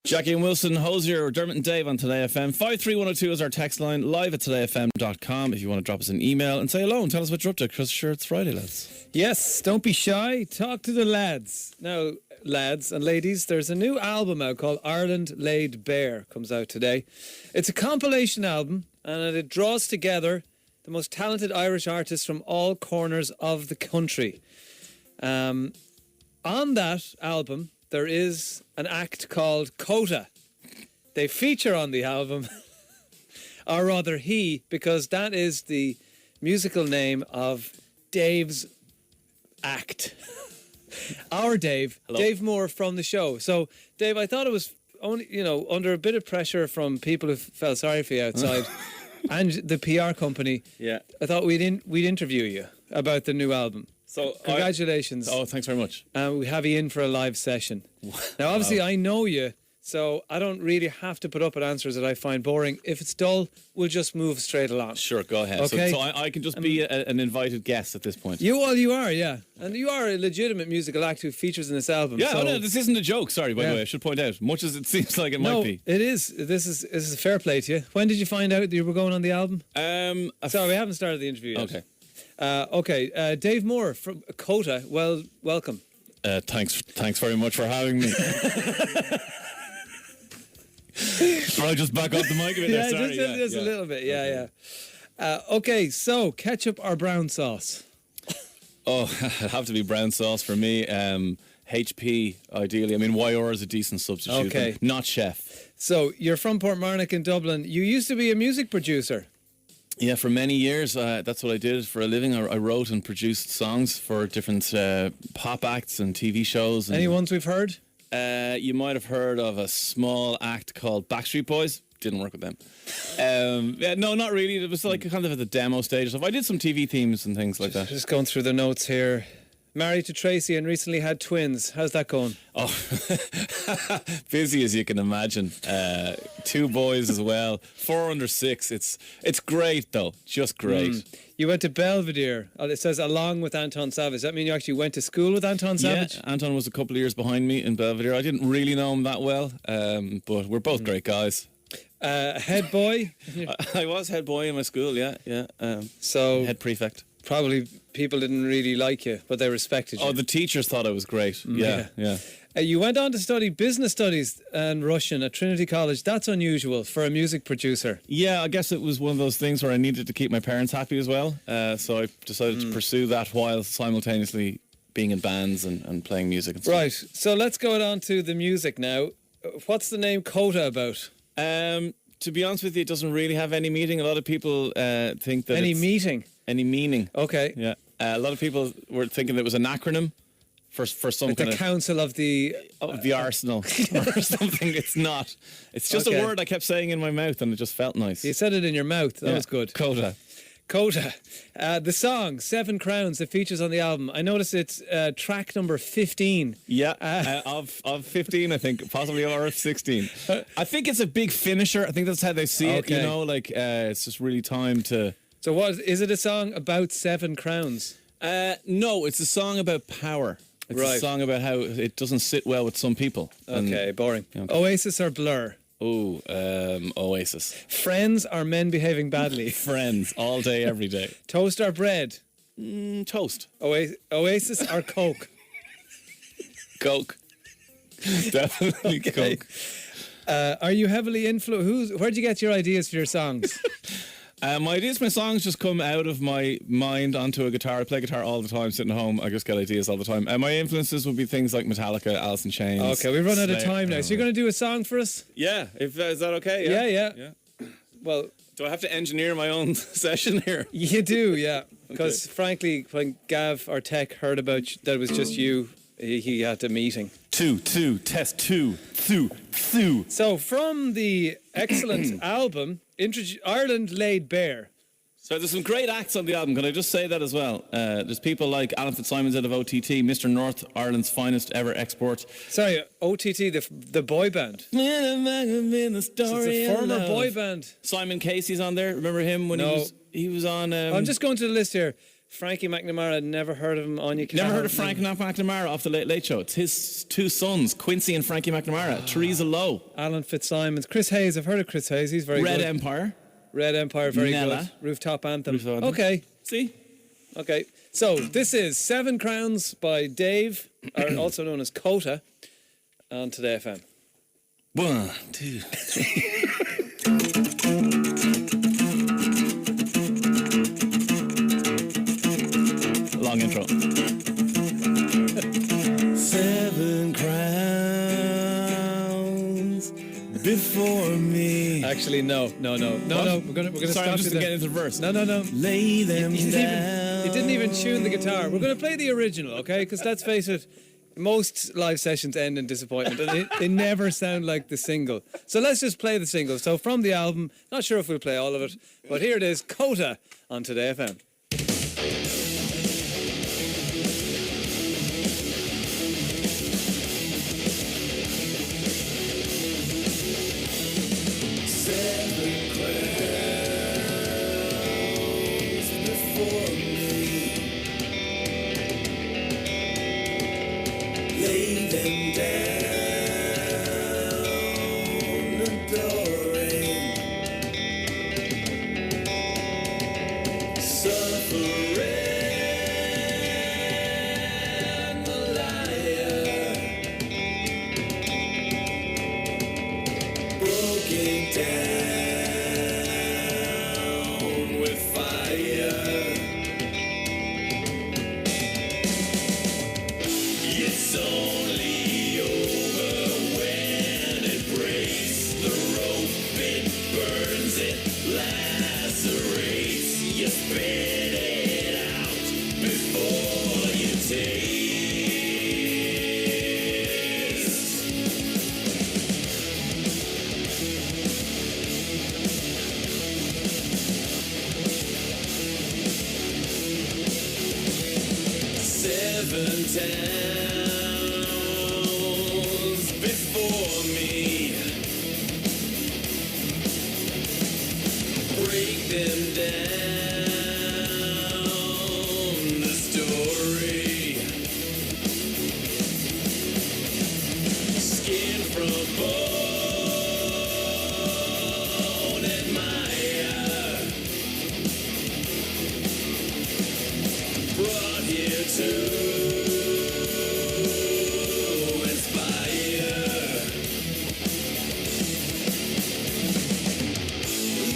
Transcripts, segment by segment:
Jackie and Wilson, Hosier, Dermot and Dave on Today FM. 53102 is our text line, live at todayfm.com if you want to drop us an email and say hello and tell us what you're up to, because sure, it's Friday, lads. Yes, don't be shy. Talk to the lads. Now, lads and ladies, there's a new album out called Ireland Laid Bare, comes out today. It's a compilation album, and it draws together the most talented Irish artists from all corners of the country. On that album, there is an act called COTA. They feature on the album, or rather he, because that is the musical name of Dave's act. Our Dave, Hello. Dave Moore from the show. So, Dave, I thought it was only, under a bit of pressure from people who felt sorry for you outside and the PR company. Yeah. I thought we'd interview you about the new album. So Congratulations. thanks very much. We have you in for a live session. Now, obviously, I know you, so I don't really have to put up with answers that I find boring. If it's dull, we'll just move straight along. Sure, go ahead. Okay. So I can just be an invited guest at this point. You are, yeah. And you are a legitimate musical act who features in this album. Yeah, so no, this isn't a joke, sorry, by the way, I should point out. Much as it seems like it might be. No, it is. This is a fair play to you. When did you find out that you were going on the album? Sorry, we haven't started the interview yet. Okay. Dave Moore from COTA, welcome. Thanks very much for having me. Shall I just back up the mic a bit there? Sorry. Just a little bit, yeah. Okay, so ketchup or brown sauce? Oh, it'd have to be brown sauce for me. HP, ideally. I mean, YR is a decent substitute. Okay. Not chef. So, you're from Portmarnock in Dublin. You used to be a music producer. Yeah, for many years, that's what I did for a living. I wrote and produced songs for different pop acts and TV shows. And, Any ones we've heard? You might have heard of a small act called Backstreet Boys. Didn't work with them. No, not really. It was like kind of at the demo stage. So I did some TV themes and things like that. Just going through the notes here. Married to Tracy and recently had twins. How's that going? Oh, busy as you can imagine. 2 boys as well. 4 under 6. It's great though, just great. You went to Belvedere. It says along with Anton Savage. Does that mean you actually went to school with Anton Savage? Yeah, Anton was a couple of years behind me in Belvedere. I didn't really know him that well, but we're both great guys. Head boy? I was head boy in my school. Yeah. So head prefect. probably people didn't really like you, but they respected you. Oh, the teachers thought I was great. Yeah. You went on to study business studies and Russian at Trinity College. That's unusual for a music producer. Yeah, I guess it was one of those things where I needed to keep my parents happy as well. So I decided to pursue that while simultaneously being in bands and playing music and stuff. Right, so let's go on to the music now. What's the name COTA about? To be honest with you, it doesn't really have any meaning. A lot of people think that Any meaning? Okay. Yeah. A lot of people were thinking that it was an acronym for some Like kind the of council of the arsenal or something. It's not. It's just a word I kept saying in my mouth and it just felt nice. You said it in your mouth. That was good. COTA. COTA. The song, 7 Crowns, that features on the album. I noticed it's track number 15. Yeah, of 15, I think, possibly, or 16. I think it's a big finisher. I think that's how they see it, you know, like it's just really time to... So what, is it a song about 7 crowns? No, it's a song about power. It's a song about how it doesn't sit well with some people. Okay, boring. Okay. Oasis or Blur? Oh, Oasis. Friends or Men Behaving Badly? Friends, all day, every day. Toast or bread? Toast. Oasis or Coke? Coke. Definitely Coke. Are you heavily influenced? Where'd you get your ideas for your songs? My ideas for my songs just come out of my mind onto a guitar. I play guitar all the time, sitting at home. I just get ideas all the time. My influences would be things like Metallica, Alice in Chains. Okay, we've run out of time now. So you're going to do a song for us? Yeah, is that okay? Yeah. Well, do I have to engineer my own session here? You do, yeah. Because frankly, when Gav, our tech, heard about that it was just you, he had a meeting. Two, test two. So from the excellent album, Ireland Laid Bare. So there's some great acts on the album. Can I just say that as well? There's people like Alan Fitzsimons out of OTT, Mr. North, Ireland's finest ever export. Sorry, OTT, the boy band. It's a former boy band. Simon Casey's on there. Remember him when he was on... I'm just going to the list here. Frankie McNamara, never heard of him. Anya Never heard of Frank McNamara off the Late Late Show. It's his two sons, Quincy and Frankie McNamara. Teresa Lowe. Alan Fitzsimons. Chris Hayes, I've heard of Chris Hayes. He's very Red good. Empire. Red Empire, very Nella. good. Rooftop Anthem. Rooftop Anthem. Okay. See? Okay. So this is Seven Crowns by Dave, or also known as COTA, on Today FM. 1, 2, 3. Long intro. 7 crowns before me. Actually, no. We're gonna Sorry, stop I'm you just there. getting into the verse. No. Lay them He down. didn't even tune the guitar. We're going to play the original, okay? Because let's face it, most live sessions end in disappointment, and they never sound like the single. So let's just play the single. So from the album, not sure if we'll play all of it, but here it is, COTA on Today FM. Lay them down, adoring, suffering, the liar, broken down with fire. It's only over when it breaks the rope, it burns, it lacerates. You spit it out before you taste. Seven towns before me, break them down, the story, skin from bone, admire, brought here to inspire.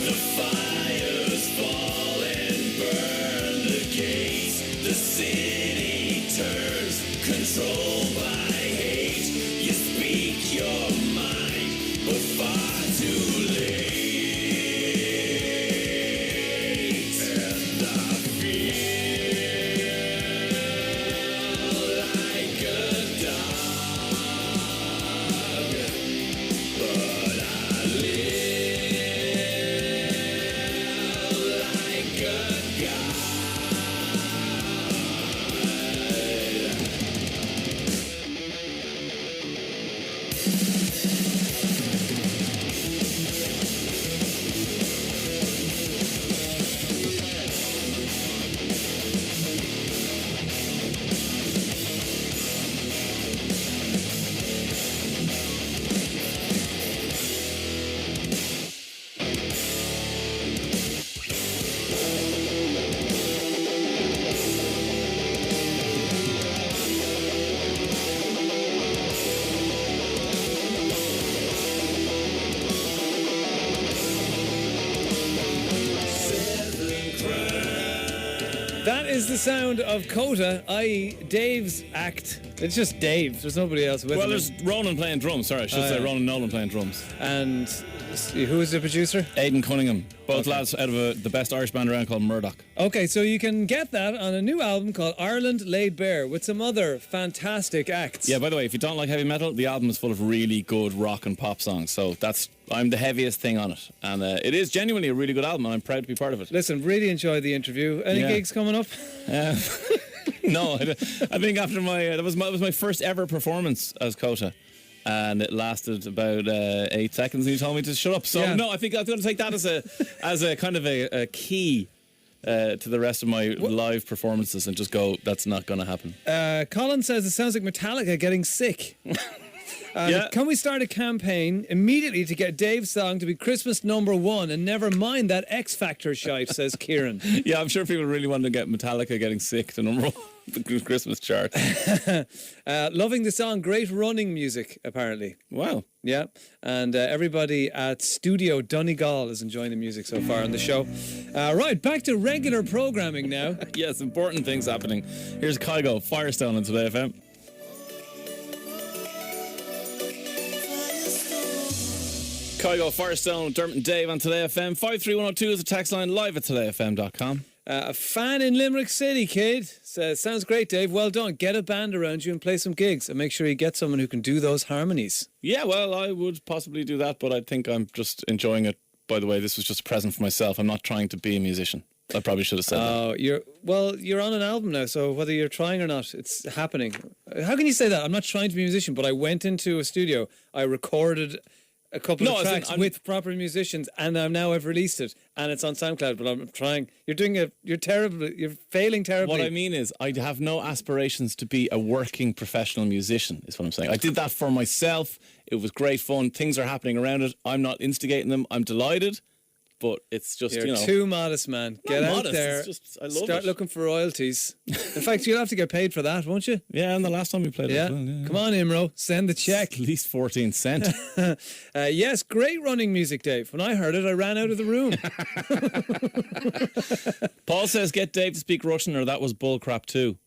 The fires fall and burn the gates. The city turns, controlled by hate. You speak your mind, but far too late. And I feel like a dog, but I live like a god. That is the sound of COTA, i.e. Dave's act. It's just Dave. There's nobody else with Well, him. there's Ronan playing drums. Sorry, I should say yeah. Ronan Nolan playing drums. And who is the producer? Aidan Cunningham. Both Okay. lads out of the best Irish band around called Murdoch. Okay, so you can get that on a new album called Ireland Laid Bare with some other fantastic acts. Yeah, by the way, if you don't like heavy metal, the album is full of really good rock and pop songs. So I'm the heaviest thing on it. And it is genuinely a really good album, and I'm proud to be part of it. Listen, really enjoyed the interview. Any Yeah. gigs coming up? No, I think after that was my first ever performance as COTA. And it lasted about 8 seconds, and he told me to shut up. So Yeah. no, I think I'm going to take that as a kind of a key to the rest of my live performances and just go, that's not going to happen. Colin says it sounds like Metallica getting sick. Yeah. Can we start a campaign immediately to get Dave's song to be Christmas #1 and never mind that X Factor shite, says Kieran. Yeah, I'm sure people really want to get Metallica getting sick to number 1 the Christmas chart. Loving the song, great running music, apparently. Wow. Yeah, and everybody at Studio Donegal is enjoying the music so far on the show. Right, back to regular programming now. Yes, important things happening. Here's Kygo, Firestone on Today FM. Kygo, Firestone, Dermot and Dave on Today FM. 53102 is the text line, live at todayfm.com. A fan in Limerick City, kid, says, sounds great, Dave. Well done. Get a band around you and play some gigs. And make sure you get someone who can do those harmonies. Yeah, well, I would possibly do that, but I think I'm just enjoying it. By the way, this was just a present for myself. I'm not trying to be a musician. I probably should have said that. You're on an album now, so whether you're trying or not, it's happening. How can you say that? I'm not trying to be a musician, but I went into a studio, I recorded a couple of tracks with proper musicians, and I've released it, and it's on SoundCloud. But I'm trying. You're terrible. You're failing terribly. What I mean is, I have no aspirations to be a working professional musician. Is what I'm saying. I did that for myself. It was great fun. Things are happening around it. I'm not instigating them. I'm delighted. But it's just, You're too modest, man. Get out there. I love start it. looking for royalties. In fact, you'll have to get paid for that, won't you? Yeah, and the last time we played Yeah. it. Well, yeah. Come on, Imro. Send the check. At least 14 cent. Yes, great running music, Dave. When I heard it, I ran out of the room. Paul says, get Dave to speak Russian, or that was bullcrap too.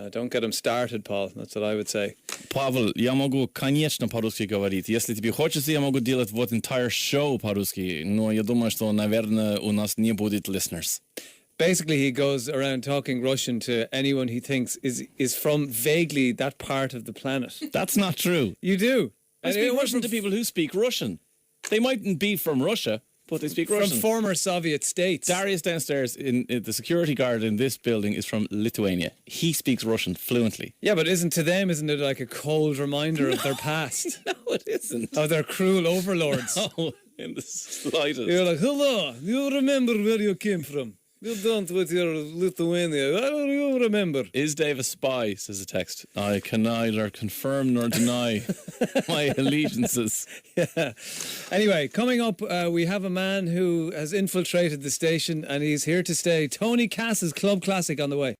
Don't get him started, Paul. That's what I would say. Павел, я могу, конечно, по-русски говорить. Если тебе хочется, я могу делать вот entire show по-русски. Но я думаю, что, наверное, у нас не будет listeners. Basically, he goes around talking Russian to anyone he thinks is from vaguely that part of the planet. That's not true. You do. I speak Russian to people who speak Russian. They mightn't be from Russia, but they speak Russian. From former Soviet states. Darius downstairs, in the security guard in this building, is from Lithuania. He speaks Russian fluently. Yeah, but isn't it like a cold reminder of their past? No, it isn't. Of their cruel overlords. No, in the slightest. You're like, hello, you remember where you came from. You don't with your Lithuania. I don't you remember. Is Dave a spy, says a text. I can neither confirm nor deny my allegiances. Yeah. Anyway, coming up, we have a man who has infiltrated the station and he's here to stay. Tony Cass's Club Classic on the way.